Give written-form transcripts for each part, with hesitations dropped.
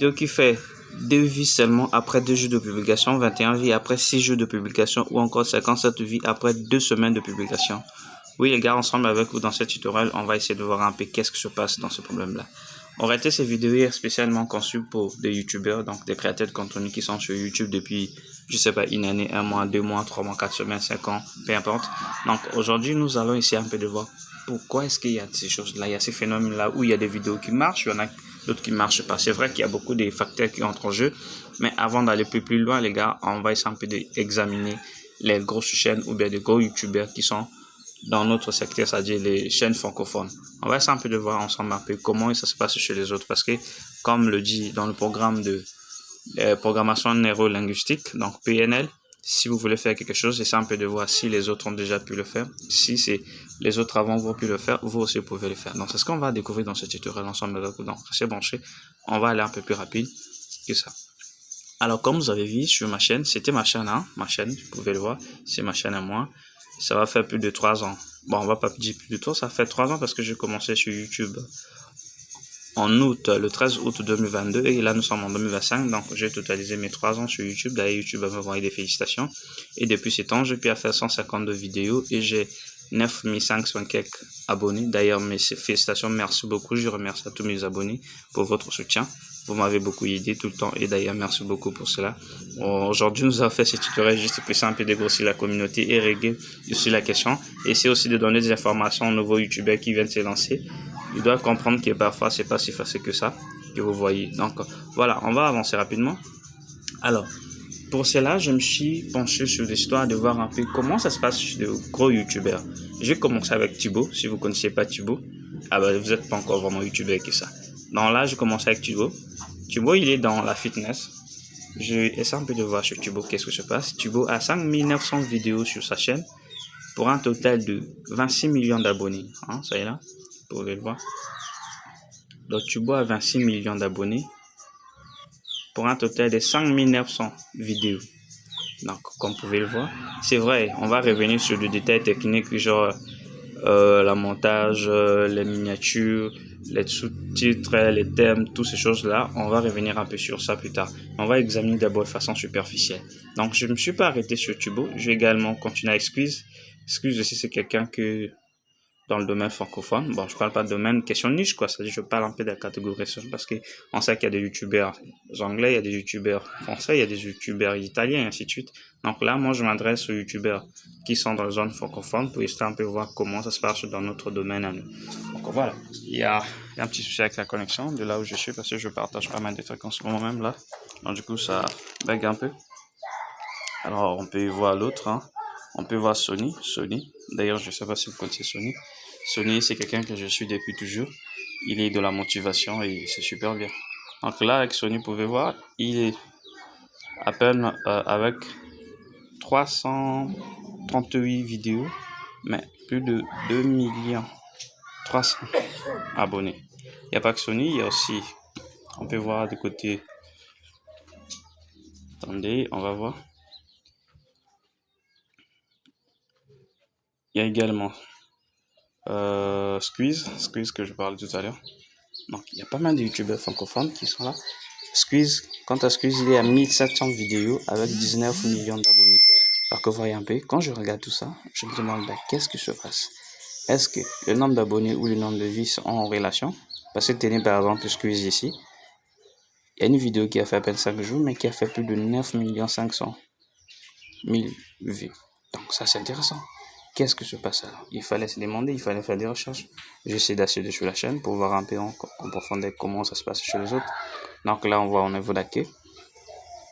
vidéo qui fait 2 vues seulement après 2 jours de publication, 21 vues après 6 jours de publication ou encore 57 vues après 2 semaines de publication. Oui les gars, ensemble avec vous dans ce tutoriel, on va essayer de voir un peu qu'est-ce qui se passe dans ce problème-là. En réalité, ces vidéos est spécialement conçues pour des youtubeurs, donc des créateurs de contenu qui sont sur YouTube depuis, je sais pas, une année, 1 mois, 2 mois, 3 mois, 4 semaines, 5 ans, peu importe. Donc aujourd'hui, nous allons essayer un peu de voir pourquoi est-ce qu'il y a ces choses-là, il y a ces phénomènes-là où il y a des vidéos qui marchent, il y en a d'autres qui ne marchent pas. C'est vrai qu'il y a beaucoup de facteurs qui entrent en jeu, mais avant d'aller plus loin, les gars, on va essayer un peu d'examiner les grosses chaînes ou bien des gros youtubeurs qui sont dans notre secteur, c'est-à-dire les chaînes francophones. On va essayer un peu de voir ensemble un peu comment ça se passe chez les autres, parce que comme le dit dans le programme de programmation neurolinguistique, donc PNL, si vous voulez faire quelque chose, essayez un peu de voir si les autres ont déjà pu le faire. Si c'est les autres avant vous ont pu le faire, vous aussi vous pouvez le faire. Donc c'est ce qu'on va découvrir dans ce tutoriel ensemble. Donc c'est branché, on va aller un peu plus rapide que ça. Alors comme vous avez vu sur ma chaîne, c'était ma chaîne, hein, ma chaîne, vous pouvez le voir, c'est ma chaîne à moi. Ça va faire plus de 3 ans. Bon, on va pas dire plus de 3, ça fait 3 ans parce que j'ai commencé sur YouTube en août, le 13 août 2022 et là nous sommes en 2025, donc j'ai totalisé mes 3 ans sur YouTube. D'ailleurs YouTube va m'envoyer des félicitations et depuis ces temps j'ai pu faire 152 vidéos et j'ai 9500 quelques abonnés. D'ailleurs mes félicitations, merci beaucoup, je remercie à tous mes abonnés pour votre soutien. Vous m'avez beaucoup aidé tout le temps et d'ailleurs merci beaucoup pour cela. Aujourd'hui nous avons fait ce tutoriel juste pour essayer un peu dégrossir la communauté et régler sur la question. Et c'est aussi de donner des informations aux nouveaux youtubeurs qui viennent se lancer. Ils doivent comprendre que parfois c'est pas si facile que ça, que vous voyez. Donc voilà, on va avancer rapidement. Alors, pour cela, je me suis penché sur l'histoire de voir un peu comment ça se passe chez les gros youtubeurs. J'ai commencé avec Thibaut. Si vous ne connaissez pas Thibaut, ah bah, vous n'êtes pas encore vraiment youtubeur que ça. Donc là, j'ai commencé avec Thibaut. Thibaut, il est dans la fitness. Je essaie un peu de voir sur Thibaut qu'est-ce qui se passe. Thibaut a 5900 vidéos sur sa chaîne pour un total de 26 millions d'abonnés. Hein, ça y est là, vous pouvez le voir. Donc Thibaut a 26 millions d'abonnés pour un total de 5900 vidéos. Donc comme vous pouvez le voir, c'est vrai, on va revenir sur des détails techniques genre la montage, les miniatures, les sous-titres, les thèmes, toutes ces choses-là. On va revenir un peu sur ça plus tard. On va examiner d'abord de façon superficielle. Donc je ne me suis pas arrêté sur Thibaut. Je vais également continuer avec Squeeze. Squeeze aussi c'est quelqu'un que dans le domaine francophone. Bon, je parle pas de domaine question niche, quoi. C'est-à-dire, je parle un peu de la catégorie parce que on sait qu'il y a des youtubeurs anglais, il y a des youtubeurs français, il y a des youtubeurs italiens, et ainsi de suite. Donc là, moi, je m'adresse aux youtubeurs qui sont dans la zone francophone pour essayer un peu voir comment ça se passe dans notre domaine à nous. Donc voilà, il y a un petit souci avec la connexion de là où je suis parce que je partage pas mal de trucs en ce moment même là. Donc du coup, ça bug un peu. Alors, on peut voir l'autre, hein. On peut voir Sony. D'ailleurs, je ne sais pas si vous connaissez Sony. Sony, c'est quelqu'un que je suis depuis toujours. Il est de la motivation et c'est super bien. Donc là, avec Sony, vous pouvez voir, il est à peine avec 338 vidéos, mais plus de 2 millions 300 abonnés. Il n'y a pas que Sony, il y a aussi, on peut voir de côté. Attendez, on va voir. Il y a également Squeeze que je parlais tout à l'heure. Donc il y a pas mal de youtubeurs francophones qui sont là. Squeeze, quant à Squeeze, il est à 1700 vidéos avec 19 millions d'abonnés. Alors que vous voyez un peu, quand je regarde tout ça, je me demande qu'est-ce qui se passe. Est-ce que le nombre d'abonnés ou le nombre de vues sont en relation? Parce que tenez par exemple Squeeze ici. Il y a une vidéo qui a fait à peine 5 jours, mais qui a fait plus de 9 500 000 vues. Donc ça c'est intéressant. Qu'est-ce que se passe alors? Il fallait se demander, il fallait faire des recherches. J'essaie d'accéder sur la chaîne pour voir un peu en profondeur comment ça se passe chez les autres. Donc là, on voit au niveau d'accueil.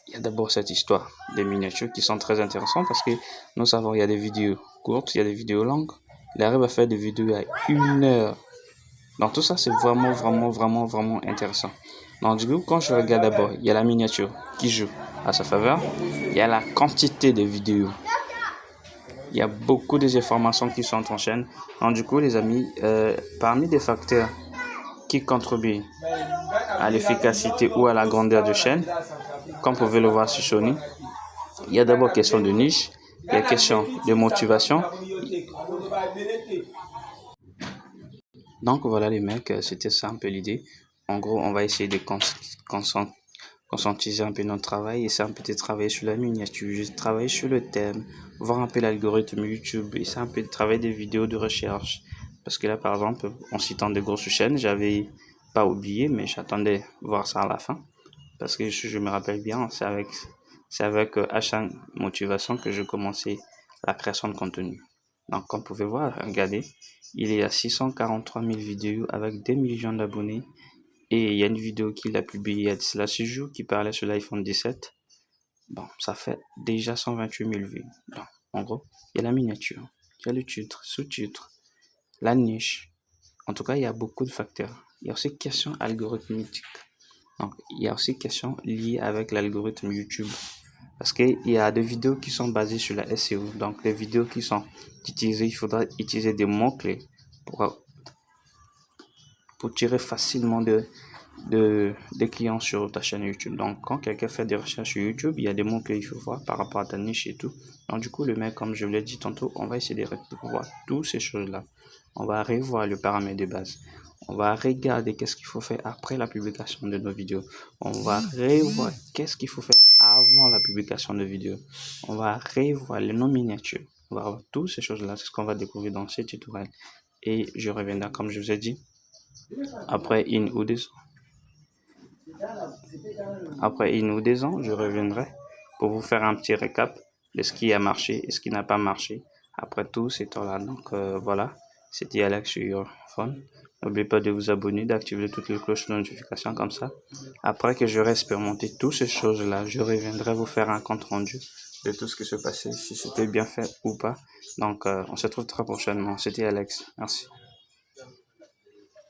Il y a d'abord cette histoire des miniatures qui sont très intéressantes parce que nous savons il y a des vidéos courtes, il y a des vidéos longues. Il arrive à faire des vidéos à 1 heure. Donc tout ça, c'est vraiment intéressant. Donc du coup, quand je regarde d'abord, il y a la miniature qui joue à sa faveur. Il y a la quantité de vidéos. Il y a beaucoup de informations qui sont en chaîne. Donc du coup, les amis, parmi des facteurs qui contribuent à l'efficacité ou à la grandeur de chaîne, comme vous pouvez le voir sur Sony, il y a d'abord question de niche, il y a question de motivation. Donc voilà les mecs, c'était ça un peu l'idée. En gros, on va essayer de conscientiser un peu notre travail, essayer un peu de travailler sur la miniature, juste travailler sur le thème, voir un peu l'algorithme YouTube, essayer un peu de travailler des vidéos de recherche. Parce que là, par exemple, en citant des grosses chaînes, j'avais pas oublié, mais j'attendais voir ça à la fin. Parce que je me rappelle bien, c'est avec Achan Motivation que j'ai commencé la création de contenu. Donc, comme vous pouvez voir, regardez, il y a 643 000 vidéos avec des millions d'abonnés. Et il y a une vidéo qu'il a publiée il y a de cela 6 jours qui parlait sur l'iPhone 17. Bon, ça fait déjà 128 000 vues. Donc, en gros, il y a la miniature, il y a le titre, sous-titre, la niche. En tout cas, il y a beaucoup de facteurs. Il y a aussi question algorithmique. Donc, il y a aussi question liée avec l'algorithme YouTube. Parce qu'il y a des vidéos qui sont basées sur la SEO. Donc, les vidéos qui sont utilisées, il faudra utiliser des mots-clés pour, pour tirer facilement des clients sur ta chaîne YouTube. Donc, quand quelqu'un fait des recherches sur YouTube, il y a des mots-clés qu'il faut voir par rapport à ta niche et tout. Donc, du coup, le mec, comme je vous l'ai dit tantôt, on va essayer de revoir toutes ces choses-là. On va revoir le paramètre de base. On va regarder qu'est-ce qu'il faut faire après la publication de nos vidéos. On va revoir qu'est-ce qu'il faut faire avant la publication de vidéos. On va revoir les noms miniatures. On va revoir toutes ces choses-là. C'est ce qu'on va découvrir dans ce tutoriel. Et je reviendrai, comme je vous ai dit, après une ou deux ans, je reviendrai pour vous faire un petit récap de ce qui a marché et ce qui n'a pas marché après tout ces temps-là. Donc voilà, c'était Alex sur your phone. N'oubliez pas de vous abonner, d'activer toutes les cloches de notification comme ça. Après que j'aurai expérimenté toutes ces choses-là, je reviendrai vous faire un compte rendu de tout ce qui se passait, si c'était bien fait ou pas. Donc on se retrouve très prochainement. C'était Alex. Merci.